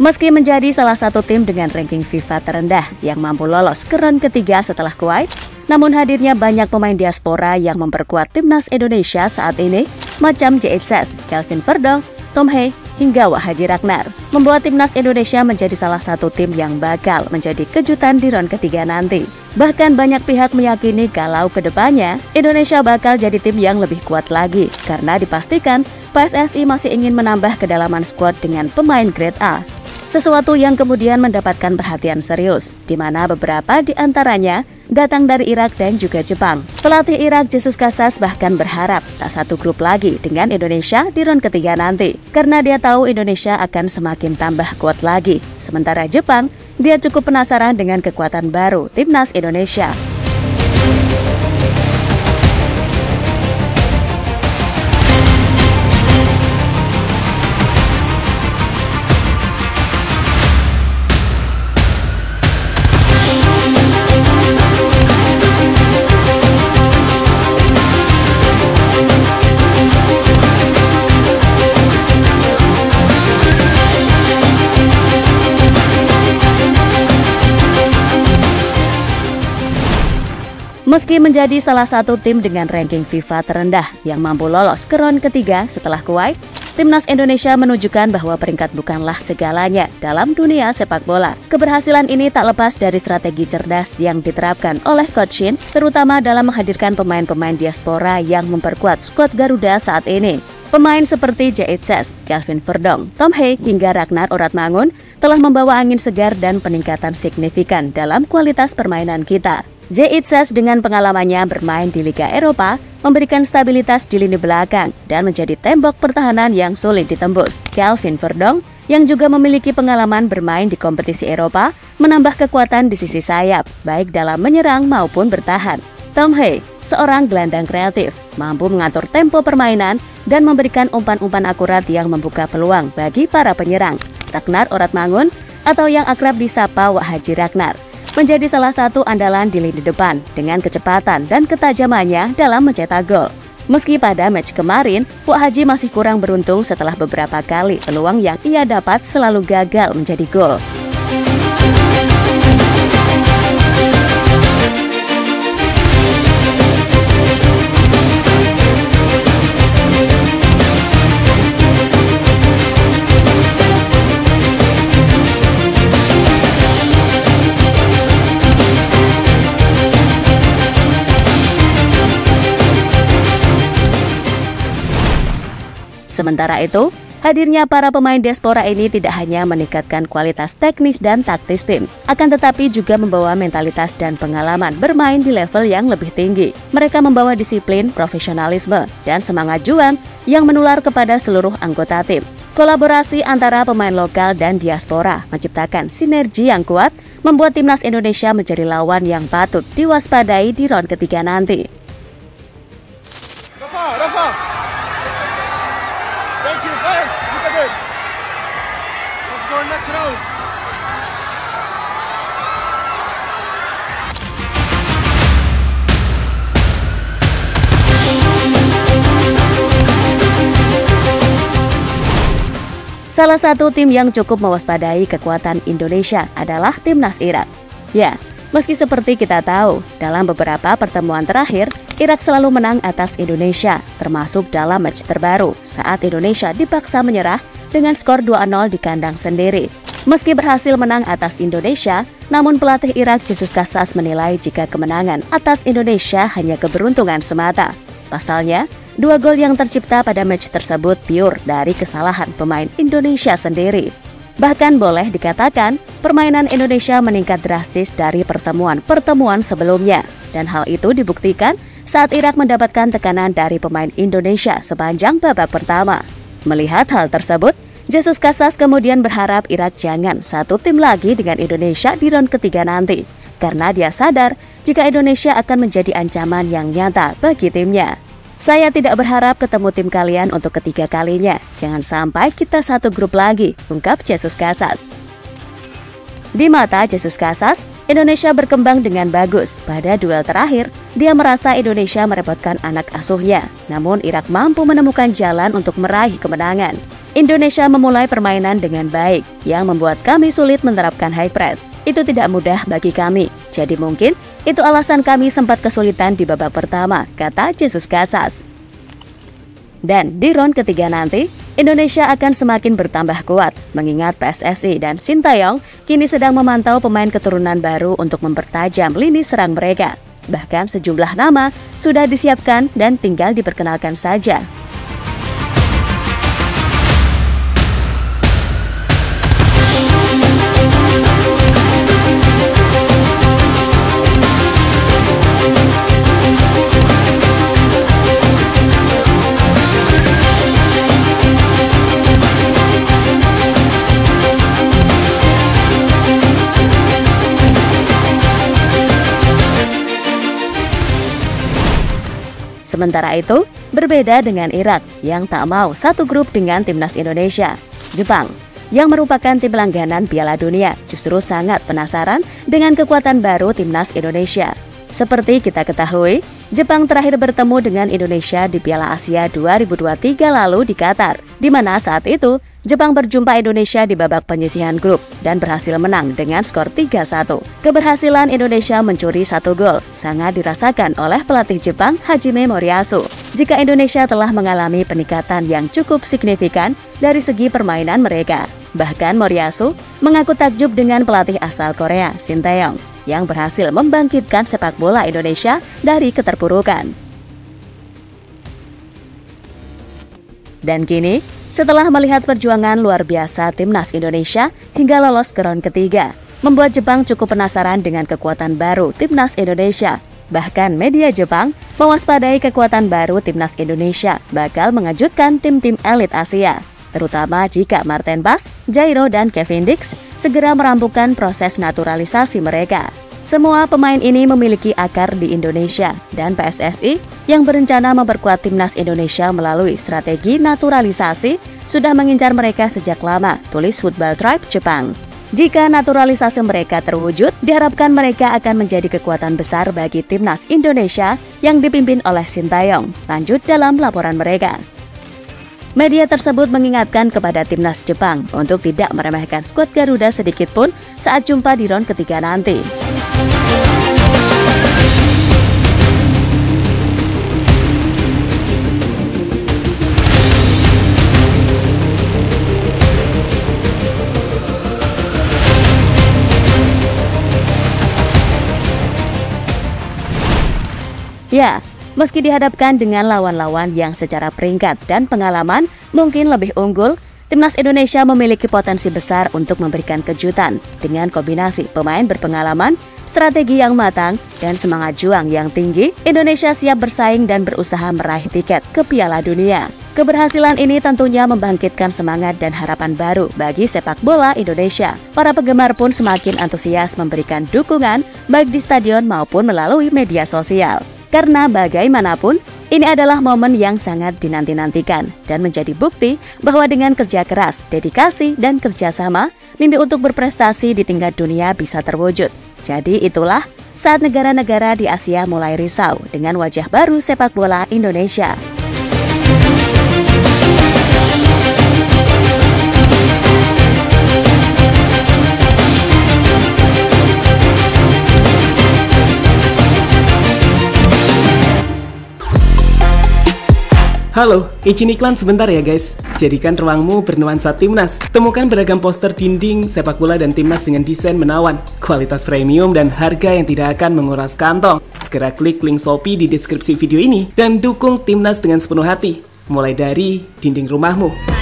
Meski menjadi salah satu tim dengan ranking FIFA terendah yang mampu lolos ke round ketiga setelah Kuwait, namun hadirnya banyak pemain diaspora yang memperkuat timnas Indonesia saat ini, macam JHS, Kelvin Verdong, Tom Hee, hingga Wak Haji Ragnar, membuat timnas Indonesia menjadi salah satu tim yang bakal menjadi kejutan di round ketiga nanti. Bahkan banyak pihak meyakini kalau kedepannya Indonesia bakal jadi tim yang lebih kuat lagi, karena dipastikan PSSI masih ingin menambah kedalaman skuad dengan pemain grade A. Sesuatu yang kemudian mendapatkan perhatian serius, di mana beberapa di antaranya datang dari Irak dan juga Jepang. Pelatih Irak Jesus Casas bahkan berharap tak satu grup lagi dengan Indonesia di round ketiga nanti, karena dia tahu Indonesia akan semakin tambah kuat lagi. Sementara Jepang, dia cukup penasaran dengan kekuatan baru timnas Indonesia. Meski menjadi salah satu tim dengan ranking FIFA terendah yang mampu lolos ke round ketiga setelah Kuwait, timnas Indonesia menunjukkan bahwa peringkat bukanlah segalanya dalam dunia sepak bola. Keberhasilan ini tak lepas dari strategi cerdas yang diterapkan oleh Coach Shin, terutama dalam menghadirkan pemain-pemain diaspora yang memperkuat skuad Garuda saat ini. Pemain seperti JHS, Kelvin Verdong, Tom Hee, hingga Ragnar Oratmangun telah membawa angin segar dan peningkatan signifikan dalam kualitas permainan kita. JHS dengan pengalamannya bermain di Liga Eropa memberikan stabilitas di lini belakang dan menjadi tembok pertahanan yang sulit ditembus. Kelvin Verdong yang juga memiliki pengalaman bermain di kompetisi Eropa menambah kekuatan di sisi sayap, baik dalam menyerang maupun bertahan. Tom Hee, seorang gelandang kreatif, mampu mengatur tempo permainan dan memberikan umpan-umpan akurat yang membuka peluang bagi para penyerang. Ragnar Oratmangun atau yang akrab disapa Wak Haji Ragnar menjadi salah satu andalan di lini depan dengan kecepatan dan ketajamannya dalam mencetak gol. Meski pada match kemarin, Wak Haji masih kurang beruntung setelah beberapa kali peluang yang ia dapat selalu gagal menjadi gol. Sementara itu, hadirnya para pemain diaspora ini tidak hanya meningkatkan kualitas teknis dan taktis tim, akan tetapi juga membawa mentalitas dan pengalaman bermain di level yang lebih tinggi. Mereka membawa disiplin, profesionalisme, dan semangat juang yang menular kepada seluruh anggota tim. Kolaborasi antara pemain lokal dan diaspora menciptakan sinergi yang kuat, membuat timnas Indonesia menjadi lawan yang patut diwaspadai di round ketiga nanti. Rafa. Thank you, thanks. Look at it. Let's go next round. Salah satu tim yang cukup mewaspadai kekuatan Indonesia adalah timnas Irak. Ya, meski seperti kita tahu, dalam beberapa pertemuan terakhir, Irak selalu menang atas Indonesia, termasuk dalam match terbaru saat Indonesia dipaksa menyerah dengan skor 2-0 di kandang sendiri. Meski berhasil menang atas Indonesia, namun pelatih Irak Jesus Casas menilai jika kemenangan atas Indonesia hanya keberuntungan semata. Pasalnya, 2 gol yang tercipta pada match tersebut pure dari kesalahan pemain Indonesia sendiri. Bahkan boleh dikatakan, permainan Indonesia meningkat drastis dari pertemuan-pertemuan sebelumnya. Dan hal itu dibuktikan saat Irak mendapatkan tekanan dari pemain Indonesia sepanjang babak pertama. Melihat hal tersebut, Jesus Casas kemudian berharap Irak jangan satu tim lagi dengan Indonesia di round ketiga nanti, karena dia sadar jika Indonesia akan menjadi ancaman yang nyata bagi timnya. Saya tidak berharap ketemu tim kalian untuk ketiga kalinya, jangan sampai kita satu grup lagi, ungkap Jesus Casas. Di mata Jesus Casas, Indonesia berkembang dengan bagus. Pada duel terakhir, dia merasa Indonesia merepotkan anak asuhnya. Namun Irak mampu menemukan jalan untuk meraih kemenangan. Indonesia memulai permainan dengan baik yang membuat kami sulit menerapkan high press. Itu tidak mudah bagi kami. Jadi mungkin itu alasan kami sempat kesulitan di babak pertama, kata Jesus Casas. Dan di round ketiga nanti, Indonesia akan semakin bertambah kuat, mengingat PSSI dan Sintayong kini sedang memantau pemain keturunan baru untuk mempertajam lini serang mereka. Bahkan sejumlah nama sudah disiapkan dan tinggal diperkenalkan saja. Sementara itu, berbeda dengan Irak yang tak mau satu grup dengan timnas Indonesia. Jepang, yang merupakan tim langganan Piala Dunia, justru sangat penasaran dengan kekuatan baru timnas Indonesia. Seperti kita ketahui, Jepang terakhir bertemu dengan Indonesia di Piala Asia 2023 lalu di Qatar, di mana saat itu Jepang berjumpa Indonesia di babak penyisihan grup dan berhasil menang dengan skor 3-1. Keberhasilan Indonesia mencuri 1 gol sangat dirasakan oleh pelatih Jepang Hajime Moriyasu. Jika Indonesia telah mengalami peningkatan yang cukup signifikan dari segi permainan mereka. Bahkan Moriyasu mengaku takjub dengan pelatih asal Korea, Sintayong, yang berhasil membangkitkan sepak bola Indonesia dari keterpurukan. Dan kini, setelah melihat perjuangan luar biasa timnas Indonesia hingga lolos ke round ketiga, membuat Jepang cukup penasaran dengan kekuatan baru timnas Indonesia. Bahkan media Jepang mewaspadai kekuatan baru timnas Indonesia bakal mengejutkan tim-tim elit Asia, terutama jika Marten Pas, Jairo, dan Kevin Dix segera merampungkan proses naturalisasi mereka. Semua pemain ini memiliki akar di Indonesia dan PSSI yang berencana memperkuat timnas Indonesia melalui strategi naturalisasi sudah mengincar mereka sejak lama, tulis Football Tribe Jepang. Jika naturalisasi mereka terwujud, diharapkan mereka akan menjadi kekuatan besar bagi timnas Indonesia yang dipimpin oleh Sintayong. Lanjut dalam laporan mereka. Media tersebut mengingatkan kepada timnas Jepang untuk tidak meremehkan skuad Garuda sedikit pun saat jumpa di round ketiga nanti. Ya, meski dihadapkan dengan lawan-lawan yang secara peringkat dan pengalaman mungkin lebih unggul, timnas Indonesia memiliki potensi besar untuk memberikan kejutan dengan kombinasi pemain berpengalaman, strategi yang matang, dan semangat juang yang tinggi. Indonesia siap bersaing dan berusaha meraih tiket ke Piala Dunia. Keberhasilan ini tentunya membangkitkan semangat dan harapan baru bagi sepak bola Indonesia. Para penggemar pun semakin antusias memberikan dukungan baik di stadion maupun melalui media sosial. Karena bagaimanapun, ini adalah momen yang sangat dinanti-nantikan dan menjadi bukti bahwa dengan kerja keras, dedikasi, dan kerjasama, mimpi untuk berprestasi di tingkat dunia bisa terwujud. Jadi itulah saat negara-negara di Asia mulai risau dengan wajah baru sepak bola Indonesia. Halo, izin iklan sebentar ya guys. Jadikan ruangmu bernuansa timnas. Temukan beragam poster dinding, sepak bola dan timnas dengan desain menawan, kualitas premium dan harga yang tidak akan menguras kantong. Segera klik link Shopee di deskripsi video ini dan dukung timnas dengan sepenuh hati. Mulai dari dinding rumahmu.